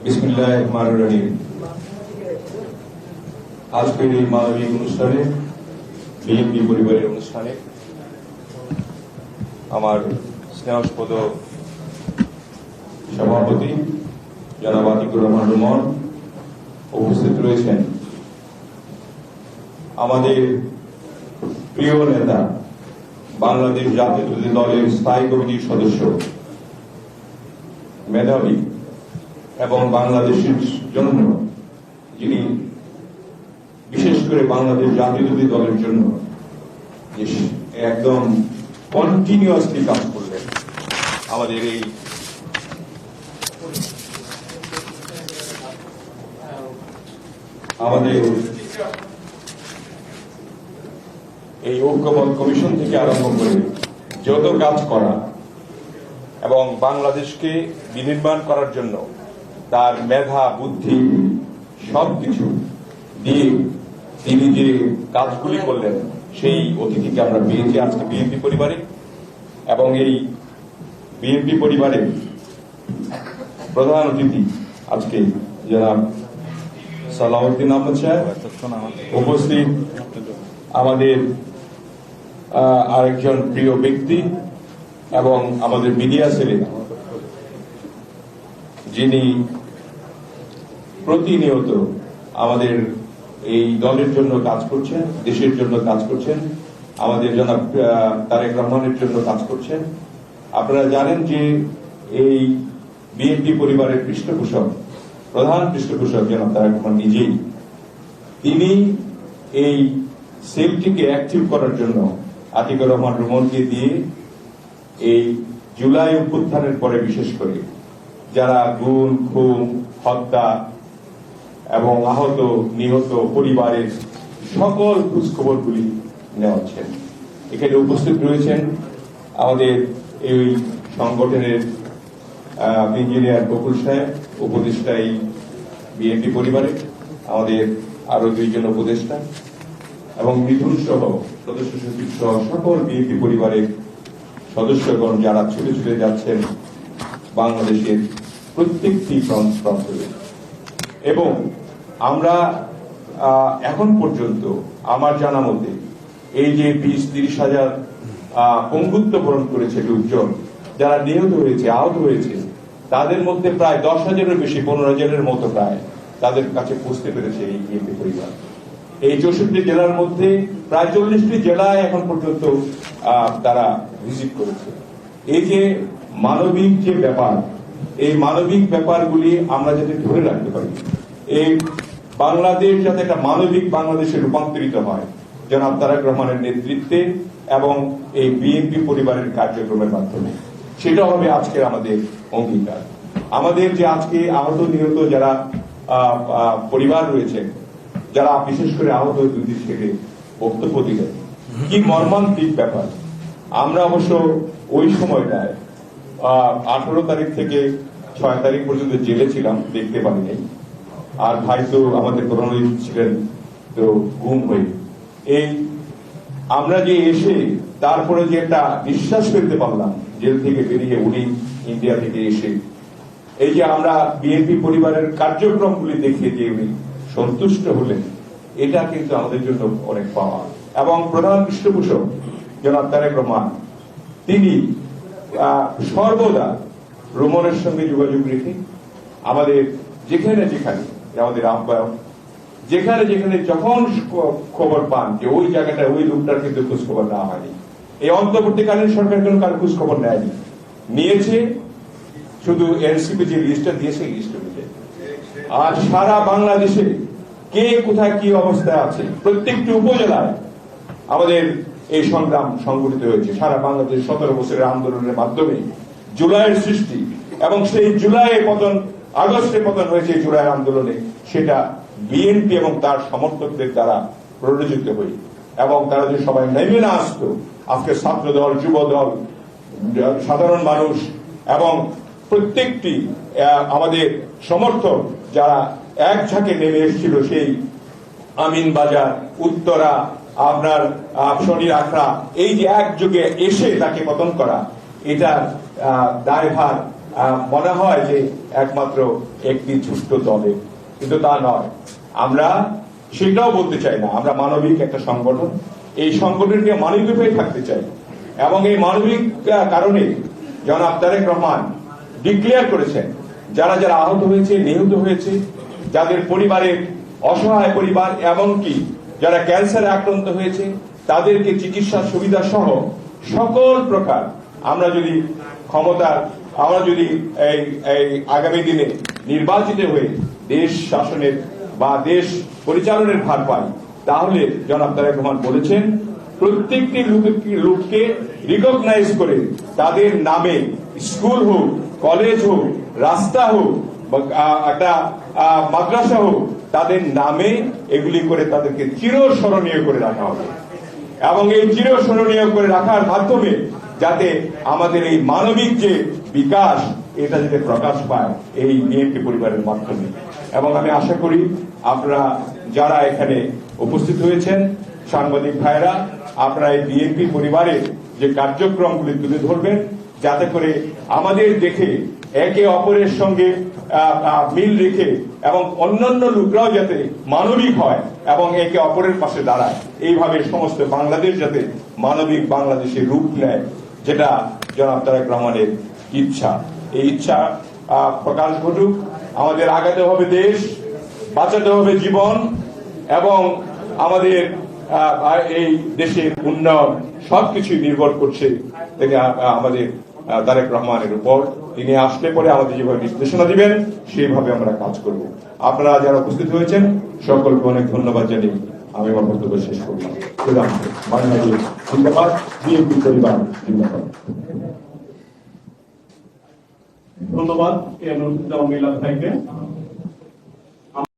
বিসমিল্লাহির রহমানির রহিম। আজকের এই মানবিক অনুষ্ঠানে, বিএনপি পরিবারের অনুষ্ঠানে আমার স্নেহস্পদ সভাপতি জনাব আতিকুর রহমান রুমন উপস্থিত রয়েছেন, আমাদের প্রিয় নেতা, বাংলাদেশ জাতীয়তাবাদী দলের স্থায়ী কমিটির সদস্য, মেধাবী এবং বাংলাদেশের জন্য যিনি বিশেষ করে বাংলাদেশ জাতীয়তাবাদী দলের জন্য একদম কন্টিনিউয়াসলি কাজ করলেন। আমাদের এই ঐক্যমত কমিশন থেকে আরম্ভ করে যত কাজ করা এবং বাংলাদেশকে বিনির্মাণ করার জন্য তার মেধা, বুদ্ধি সবকিছু দিয়ে তিনি যে কাজগুলি করলেন, সেই অতিথিকে আমরা পেয়েছি আজকে বিএনপি পরিবারে। এবং এই বিএনপি পরিবারের প্রধান অতিথি আজকে জনাব সালাউদ্দিন আহমদ সাহেব উপস্থিত, আমাদের আরেকজন প্রিয় ব্যক্তি এবং আমাদের মিডিয়া সেলে যিনি প্রতিনিয়ত আমাদের এই দলের জন্য কাজ করছেন, দেশের জন্য কাজ করছেন, আমাদের জনাব তারেক রহমানের জন্য কাজ করছেন। আপনারা জানেন যে এই বিএনপি পরিবারের পৃষ্ঠপোষক, প্রধান পৃষ্ঠপোষক জনাব তারেক রহমান নিজেই, তিনি এই সেলটিকে অ্যাক্টিভ করার জন্য আতিকুর রহমান রুমনকে দিয়ে এই জুলাই অভ্যুত্থানের পরে বিশেষ করে যারা গুম, খুন, হত্যা এবং আহত নিহত পরিবারের সকল খোঁজখবরগুলি নেওয়াচ্ছেন। এখানে উপস্থিত রয়েছেন আমাদের এই সংগঠনের ইঞ্জিনিয়ার বকুল সাহেব, উপদেষ্টা এই বিএনপি পরিবারে, আমাদের আরো দুইজন উপদেষ্টা এবং মিথুন সহ সদস্য সচিব সহ সকল বিএনপি পরিবারের সদস্যগণ যারা ছুটে ছুটে যাচ্ছেন বাংলাদেশের প্রত্যেকটি প্রান্তে। এবং আমরা এখন পর্যন্ত আমার জানা মতে এই যে 20-30 হাজার পঙ্গুত্ব বরণ করেছে লোকজন, যারা নিহত হয়েছে, আহত হয়েছে, তাদের মধ্যে প্রায় 10,000-এর বেশি, 15,000-এর মতো প্রায় তাদের কাছে পৌঁছতে পেরেছে এই বিএনপি পরিবার। এই 64 জেলার মধ্যে প্রায় 40টি জেলায় এখন পর্যন্ত তারা ভিজিট করেছে। এই যে মানবিক যে ব্যাপার, এই মানবিক ব্যাপারগুলি আমরা যাতে ধরে রাখতে পারি, এই বাংলাদেশ যাতে একটা মানবিক বাংলাদেশে রূপান্তরিত হয় জনাব তারেক রহমানের নেতৃত্বে এবং এই বিএনপি পরিবারের কার্যক্রমের মাধ্যমে, সেটা হবে আজকের আমাদের অঙ্গীকার। আমাদের যে আজকে আহত নিহত যারা পরিবার রয়েছে, যারা বিশেষ করে আহত দুই থেকে বক্তব্য দিলেন, কি মর্মান্তিক ব্যাপার। আমরা অবশ্য ওই সময়টায় 18 তারিখ থেকে 6 তারিখ পর্যন্ত জেলে ছিলাম, দেখতে পারি নাই। আর ভাই তো আমাদের প্রধানমন্ত্রী ছিলেন তো গুম হয়ে। এই আমরা যে এসে তারপরে যে একটা নিঃশ্বাস ফেলতে পারলাম জেল থেকে বেরিয়ে, উনি ইন্ডিয়া থেকে এসে, এই যে আমরা বিএনপি পরিবারের কার্যক্রমগুলি দেখে যে উনি সন্তুষ্ট হলেন, এটা কিন্তু আমাদের জন্য অনেক পাওয়া। এবং প্রধান পৃষ্ঠপোষক জনাব তারেক রহমান, তিনি সর্বদা রুমনের সঙ্গে যোগাযোগ রেখে আমাদের যেখানে যেখানে, আমাদের আহ্বায়ক যেখানে যেখানে যখন খবর পান যে ওই জায়গাটায় ওই লোকটার কিন্তু খোঁজ খবর নেওয়া হয়নি, এই অন্তর্বর্তীকালীন সরকার কোনো কারো খোঁজ খবর নেয়নি, নিয়েছে শুধু এনসিপি যে লিস্টটা দিয়েছে এই লিস্ট অনুযায়ী। আর সারা বাংলাদেশে কে কোথায় কি অবস্থায় আছে, প্রত্যেকটি উপজেলায় আমাদের এই সংগ্রাম সংগঠিত হয়েছে। সারা বাংলাদেশ 17 বছরের আন্দোলনের মাধ্যমে জুলাইয়ের সৃষ্টি, এবং সেই জুলাইয়ে পতন, আগস্টে পতন হয়েছে জুলাই আন্দোলনে, সেটা বিএনপি এবং তার সমর্থকদের দ্বারা প্ররোচিত হয়ে, এবং তারা যে সবাই নেমে না আসতো, আজকে ছাত্র দল, যুব দল, সাধারণ মানুষ এবং প্রত্যেকটি আমাদের সমর্থক যারা এক ঝাঁকে নেমে এসেছিল, সেই আমিন বাজার, উত্তরা, আপনার শনির আখড়া, এই যে একযোগে এসে তাকে পতন করা, এটার দায়ভার মনে হয় যে একমাত্র একটি ছোট্ট দলে, কিন্তু তা নয়। আমরা সেটাও বলতে চাই না, আমরা মানবিক একটা সংগঠন, এই সংগঠনকে মানবিকভাবে থাকতে চাই। এবং এই মানবিক কারণে জনাব তারেক রহমান ডিক্লেয়ার করেছেন যারা যারা আহত হয়েছে, নিহত হয়েছে, যাদের পরিবারের অসহায় পরিবার, এমনকি যারা ক্যান্সারে আক্রান্ত হয়েছে তাদেরকে চিকিৎসা সুবিধা সহ সকল প্রকার আমরা যদি এই আগামী দিনে নির্বাচিত হয়ে দেশ শাসনের বা দেশ পরিচালনের ভার পাই, তাহলে জনাব তারেক রহমান বলেছেন প্রত্যেকটি লোককে রিকগনাইজ করে তাদের নামে স্কুল হোক, কলেজ হোক, রাস্তা হোক, একটা মাদ্রাসা হোক, তাদের নামে এগুলি করে তাদেরকে চিরস্মরণীয় করে রাখা হবে। এবং এই চিরস্মরণীয় করে রাখার মাধ্যমে যাতে আমাদের এই মানবিক যে বিকাশ, এটা যাতে প্রকাশ পায় এই বিএনপি পরিবারের মাধ্যমে। এবং আমি আশা করি আপনারা যারা এখানে উপস্থিত হয়েছেন, সাংবাদিক ভাইরা, আপনারা এই বিএনপি পরিবারের যে কার্যক্রমগুলি তুলে ধরবেন, যাতে করে আমাদের দেখে একে অপরের সঙ্গে মিল রেখে এবং অন্যান্য লোকরাও যাতে মানবিক হয় এবং একে অপরের পাশে দাঁড়ায়, এইভাবে সমস্ত বাংলাদেশ যাতে মানবিক বাংলাদেশের রূপ নেয়, যেটা জনাব তারেক রহমানের ইচ্ছা। এই ইচ্ছা প্রকাশ ঘটুক। আমাদের আগাতে হবে দেশ, বাঁচাতে হবে জীবন, এবং আমাদের এই দেশের উন্নয়ন সবকিছু নির্ভর করছে আমাদের তারেক রহমানের উপর। তিনি আসলে পরে আমাদের যেভাবে নির্দেশনা দিবেন সেইভাবে আমরা কাজ করব। আপনারা যারা উপস্থিত হয়েছেন সকলকে অনেক ধন্যবাদ জানিয়ে আমি আমার বক্তব্য শেষ করলাম। বাংলাদেশ জিন্দাবাদ, বিএনপি পরিবার জিন্দাবাদ। ধন্যবাদ মিলাদ ভাইকে।